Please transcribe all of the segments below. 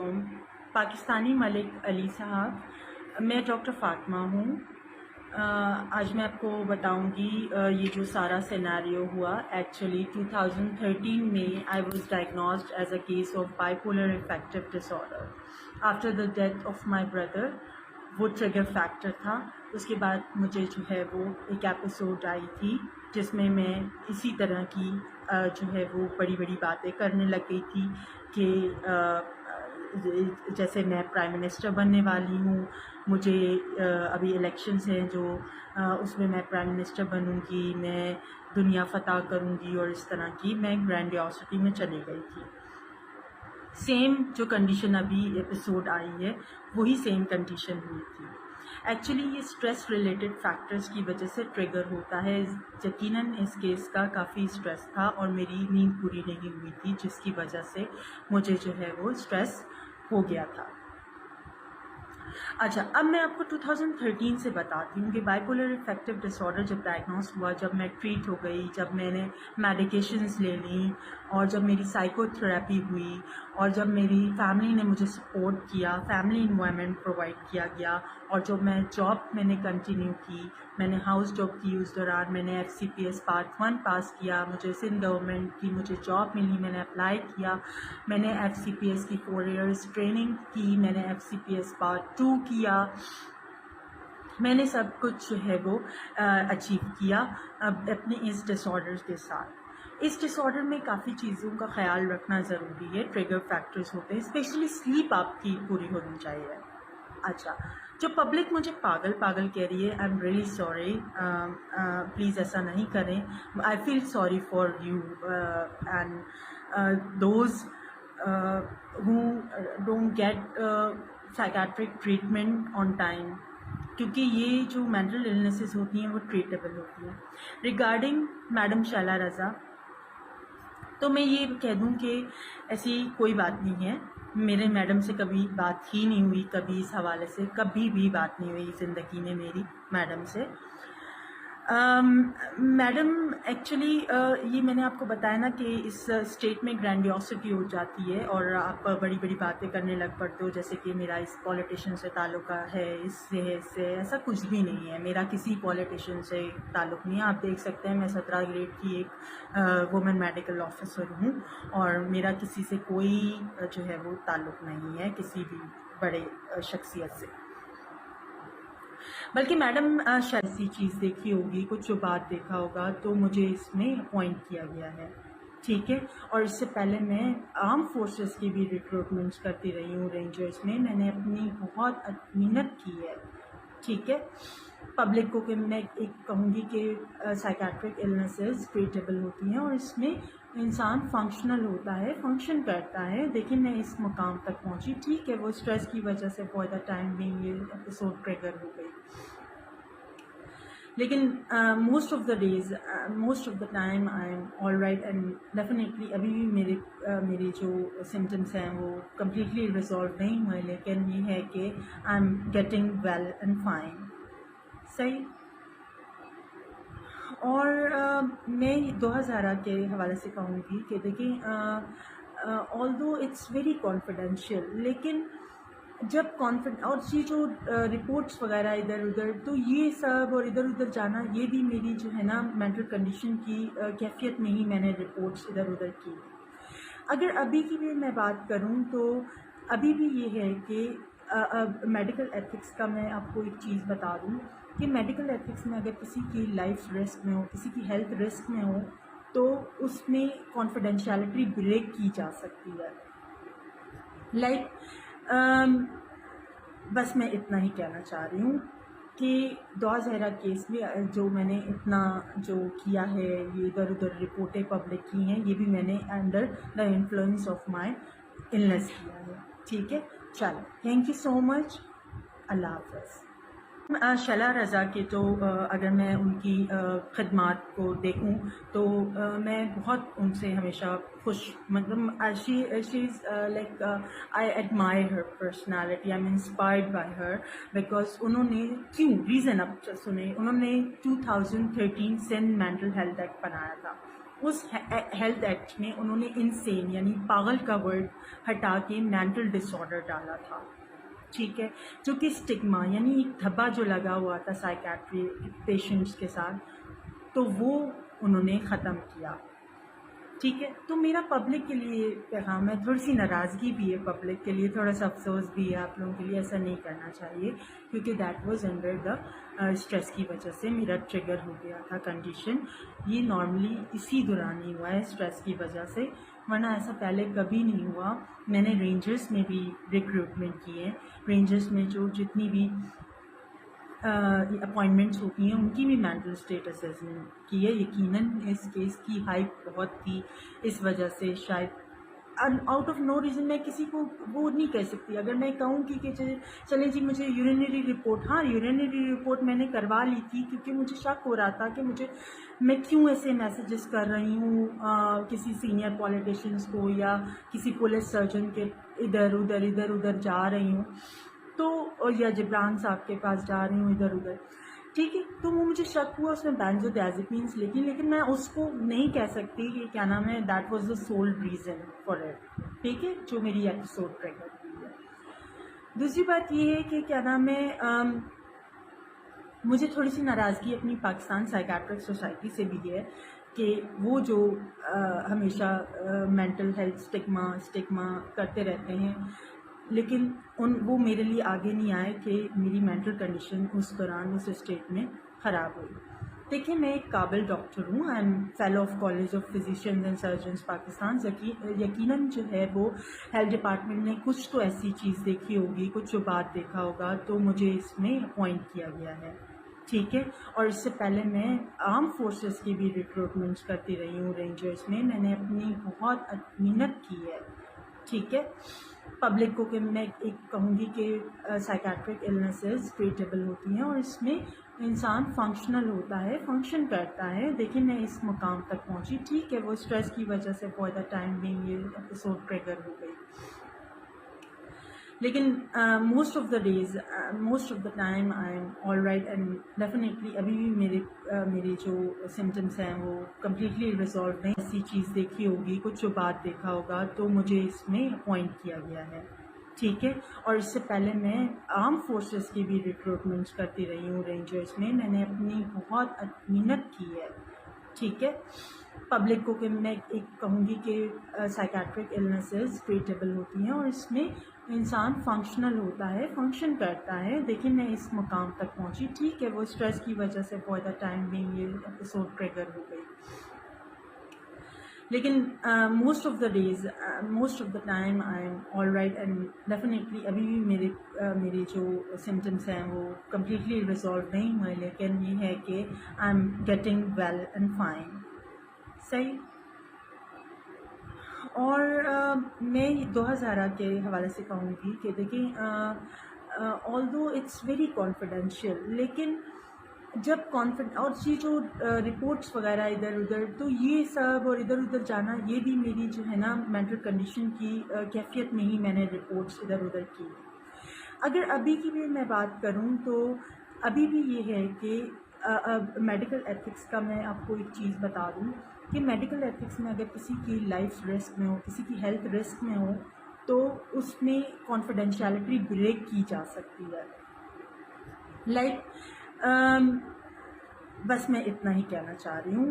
علیکم. پاکستانی ملک علی صاحب، میں ڈاکٹر فاطمہ ہوں. آج میں آپ کو بتاؤں گی یہ جو سارا سیناریو ہوا. ایکچولی 2013 میں I was diagnosed as a case of bipolar affective disorder after the death of my brother. وہ ٹریگر فیکٹر تھا. اس کے بعد مجھے جو ہے وہ ایک ایپیسوڈ آئی تھی جس میں اسی طرح کی جو ہے وہ بڑی بڑی باتیں کرنے لگ گئی تھی کہ جیسے میں پرائم منسٹر بننے والی ہوں، مجھے ابھی الیکشنز ہیں جو اس میں پرائم منسٹر بنوں گی، میں دنیا فتح کروں گی، اور اس طرح کی میں گرینڈیوسٹی میں چلی گئی تھی. سیم جو کنڈیشن ابھی ایپیسوڈ آئی ہے وہی سیم کنڈیشن ہوئی تھی. ایکچولی یہ اسٹریس ریلیٹڈ فیکٹرز کی وجہ سے ٹریگر ہوتا ہے. یقیناً اس کیس کا کافی اسٹریس تھا اور میری نیند پوری نہیں ہوئی تھی، جس کی وجہ سے مجھے جو ہے وہ اسٹریس ہو گیا تھا. اچھا، اب میں آپ کو 2013 سے بتاتی ہوں کہ bipolar affective disorder جب ڈائگنوز ہوا، جب میں ٹریٹ ہو گئی، جب میں نے میڈیکیشنز لے لیں، اور جب میری سائیکو تھراپی ہوئی، اور جب میری فیملی نے مجھے سپورٹ کیا، فیملی انوائرمنٹ پرووائڈ کیا گیا، اور جو میں نے کنٹینیو کی، میں نے ہاؤس جاب کی. اس دوران میں نے FCPS پارٹ 1 پاس کیا، مجھے سندھ گورنمنٹ کی مجھے جاب ملی، میں نے اپلائی کیا، میں نے FCPS کی 4 ایئرس ٹریننگ کی، میں نے FCPS پارٹ 2 کیا. میں نے سب کچھ جو ہے وہ اچیو کیا اپنے اس ڈس آرڈر کے ساتھ. اس ڈس آرڈر میں کافی چیزوں کا خیال رکھنا ضروری ہے. ٹریگر فیکٹرز ہوتے ہیں، اسپیشلی سلیپ آپ کی پوری ہونی چاہیے. اچھا، جو پبلک مجھے پاگل کہہ رہی ہے، I am really sorry. Please ایسا نہیں کریں. I feel sorry for you and those who don't get psychiatric treatment on time، کیونکہ یہ جو مینٹل النیسز ہوتی ہیں وہ ٹریٹیبل ہوتی ہیں. ریگارڈنگ میڈم شیلا رضا، تو میں یہ کہہ دوں کہ ایسی کوئی بات نہیں ہے. میرے میڈم سے کبھی بات ہی نہیں ہوئی، کبھی اس حوالے سے کبھی بھی بات نہیں ہوئی زندگی میں میری میڈم سے. میڈم ایکچولی یہ میں نے آپ کو بتایا نا کہ اس اسٹیٹ میں گرینڈیوسٹی ہو جاتی ہے اور آپ بڑی بڑی باتیں کرنے لگ پڑتے ہو، جیسے کہ میرا اس پولیٹیشین سے تعلق ہے، اس سے ایسا کچھ بھی نہیں ہے. میرا کسی پولیٹیشین سے تعلق نہیں ہے. آپ دیکھ سکتے ہیں میں 17 گریڈ کی ایک وومن میڈیکل آفیسر ہوں، اور میرا کسی سے کوئی جو ہے وہ تعلق نہیں ہے، کسی بھی بڑے شخصیت سے. بلکہ میڈم شاید ایسی چیز دیکھی ہوگی، کچھ جو بات دیکھا ہوگا، تو مجھے اس میں اپوائنٹ کیا گیا ہے. ٹھیک ہے، اور اس سے پہلے میں آرم فورسز کی بھی ریکروٹمنٹس کرتی رہی ہوں. رینجرز میں نے اپنی بہت محنت کی ہے. ٹھیک ہے، پبلک کو کہ میں ایک کہوں گی کہ سائیکیٹرک النیسز ٹریٹیبل ہوتی ہیں، اور اس میں انسان فنکشنل ہوتا ہے، فنکشن کرتا ہے. دیکھیں میں اس مقام تک پہنچی. ٹھیک ہے، وہ اسٹریس کی وجہ سے فار دا ٹائم بینگ یہ ایپیسوڈ ٹریگر ہو گئی، لیکن most of the time I am all right. And definitely ابھی بھی میرے جو سمٹمس ہیں وہ کمپلیٹلی ریزالو نہیں ہوئے، لیکن یہ ہے کہ I am getting well and fine. صحیح. اور میں 2000 کے حوالے سے کہوں گی کہ دیکھیں آل دو اٹس ویری کانفیڈینشیل، لیکن جب اور یہ جو رپورٹس وغیرہ ادھر ادھر، تو یہ سب اور ادھر ادھر جانا، یہ بھی میری جو ہے نا مینٹل کنڈیشن کی کیفیت میں ہی میں نے رپورٹس ادھر ادھر کی. اگر ابھی کی بھی میں بات کروں تو ابھی بھی یہ ہے کہ میڈیکل ایتھکس کا میں آپ کو ایک چیز بتا دوں کہ میڈیکل ایتھکس میں اگر کسی کی لائف رسک میں ہو، کسی کی ہیلتھ رسک میں ہو، تو اس میں کانفیڈینشیلٹی بریک کی جا سکتی ہے. بس میں اتنا ہی کہنا چاہ رہی ہوں کہ دعا زہرا کیس میں جو میں نے اتنا جو کیا ہے، یہ ادھر ادھر رپورٹیں پبلک کی ہیں، یہ بھی میں نے under the influence of my illness کیا ہے. ٹھیک ہے، چلو تھینک یو سو مچ. اللہ حافظ. شیلا رضا کے تو اگر میں ان کی خدمات کو دیکھوں تو میں بہت ان سے ہمیشہ خوش، مطلب she is like I admire her personality, I am inspired by her, because انہوں نے ریزن اب سنیں، انہوں نے 2013 سندھ مینٹل ہیلتھ ایکٹ بنایا تھا. اس ہیلتھ ایکٹ میں انہوں نے انسین یعنی پاگل کا ورڈ ہٹا کے مینٹل ڈس آرڈر ڈالا تھا، ٹھیک ہے، جو کہ اسٹگما یعنی ایک دھبا جو لگا ہوا تھا سائیکیٹری پیشنٹس کے ساتھ، تو وہ انہوں نے ختم کیا، ٹھیک ہے۔ تو میرا پبلک کے لیے پیغام ہے، تھوڑی سی ناراضگی بھی ہے پبلک کے لیے، تھوڑا سا افسوس بھی ہے آپ لوگوں کے لیے، ایسا نہیں کرنا چاہیے کیونکہ that was under the stress کی وجہ سے میرا ٹریگر ہو گیا تھا کنڈیشن، یہ نارملی اسی دوران ہی ہوا ہے اسٹریس کی وجہ سے، ورنہ ایسا پہلے کبھی نہیں ہوا۔ میں نے رینجرز میں بھی ریکروٹمنٹ کی ہے، رینجرز میں جو جتنی بھی اپوائنٹمنٹس ہوتی ہیں ان کی بھی مینٹل اسٹیٹ اسیسمنٹ کی ہے۔ یقیناً اس کیس کی ہائپ بہت تھی، اس وجہ سے شاید آؤٹ آف نو ریزن میں کسی کو وہ نہیں کہہ سکتی۔ اگر میں کہوں کہ چلیں جی مجھے یورینری رپورٹ، ہاں یورینری رپورٹ میں نے کروا لی تھی کیونکہ مجھے شک ہو رہا تھا کہ میں کیوں ایسے میسیجز کر رہی ہوں کسی سینئر پولیٹیشینس کو یا کسی پولیس سرجن کے ادھر جا رہی ہوں، تو یا جبران صاحب کے پاس جا رہی ہوں ادھر، ٹھیک ہے۔ تو وہ مجھے شک ہوا اس میں بینزودیازپینس لکھی، لیکن میں اس کو نہیں کہہ سکتی کہ کیا نام ہے that was the civil reason for it, ٹھیک ہے، جو میری ایپیسوڈ ٹریگر ہوئی ہے۔ دوسری بات یہ ہے کہ کیا نام ہے مجھے تھوڑی سی ناراضگی اپنی پاکستان سائیکیٹرک سوسائٹی سے بھی ہے کہ وہ جو ہمیشہ مینٹل ہیلتھ اسٹگما کرتے رہتے ہیں، لیکن وہ میرے لیے آگے نہیں آئے کہ میری مینٹل کنڈیشن اس دوران اس اسٹیٹ میں خراب ہوئی۔ دیکھیں میں ایک قابل ڈاکٹر ہوں، I am fellow of college of فزیشینز and surgeons Pakistan. یقیناً جو ہے وہ ہیلتھ ڈپارٹمنٹ نے کچھ تو ایسی چیز دیکھی ہوگی، کچھ جو بات دیکھا ہوگا، تو مجھے اس میں اپوائنٹ کیا گیا ہے، ٹھیک ہے۔ اور اس سے پہلے میں آرم فورسز کی بھی ریکروٹمنٹس کرتی رہی ہوں رینجرز میں، میں نے اپنی بہت محنت کی ہے، ٹھیک ہے۔ پبلک کو کہ میں ایک کہوں گی کہ سائیکیٹرک النیسز ٹریٹیبل ہوتی ہیں اور اس میں انسان فنکشنل ہوتا ہے، فنکشن کرتا ہے۔ دیکھیں میں اس مقام تک پہنچی، ٹھیک ہے، وہ اسٹریس کی وجہ سے فار دا ٹائم بینگ یہ ایپیسوڈ ٹریگر ہو گئی، لیکن most of the time I am all right and definitely ابھی بھی میرے جو سمٹمس ہیں وہ کمپلیٹلی ریزالو نہیں۔ ایسی چیز دیکھی ہوگی، کچھ جو بات دیکھا ہوگا، تو مجھے اس میں اپوائنٹ کیا گیا ہے، ٹھیک ہے۔ اور اس سے پہلے میں آرم فورسز کی بھی ریکروٹمنٹس کرتی رہی ہوں رینجرز میں، میں نے اپنی بہت محنت کی ہے، ٹھیک ہے۔ پبلک کو کہ میں ایک کہوں گی کہ سائیکیٹرک النیسز ٹریٹیبل ہوتی ہیں اور اس میں انسان فنکشنل ہوتا ہے، فنکشن کرتا ہے۔ دیکھیں میں اس مقام تک پہنچی، ٹھیک ہے، وہ اسٹریس کی وجہ سے فار دا ٹائم بینگ یہ ایپیسوڈ ٹریگر ہو گئی، لیکن most of the time I am all right and definitely ابھی بھی میرے جو سمٹمس ہیں وہ کمپلیٹلی ریزالو نہیں ہوئے، لیکن یہ ہے کہ I am getting well and fine, صحیح۔ اور میں 2000 کے حوالے سے کہوں گی کہ دیکھیں آلدو اٹس ویری کانفیڈینشیل، لیکن جب اور یہ جو رپورٹس وغیرہ ادھر ادھر، تو یہ سب اور ادھر ادھر جانا یہ بھی میری جو ہے نا مینٹل کنڈیشن کی کیفیت میں ہی میں نے رپورٹس ادھر ادھر کی۔ اگر ابھی کی بھی میں بات کروں تو ابھی بھی یہ ہے کہ میڈیکل ایتھکس کا میں آپ کو ایک چیز بتا دوں کہ میڈیکل ایتھکس میں اگر کسی کی لائف رسک میں ہو، کسی کی ہیلتھ رسک میں ہو، تو اس میں کانفیڈینشیلٹی بریک کی جا سکتی ہے، بس میں اتنا ہی کہنا چاہ رہی ہوں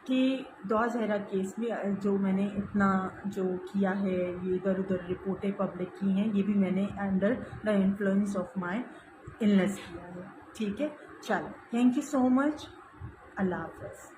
کہ زہرا کیس میں جو میں نے اتنا جو کیا ہے، یہ ادھر ادھر رپورٹیں پبلک کی ہیں، یہ بھی میں نے under the influence of my illness کیا ہے، ٹھیک ہے۔ چلو تھینک یو سو مچ، اللہ حافظ۔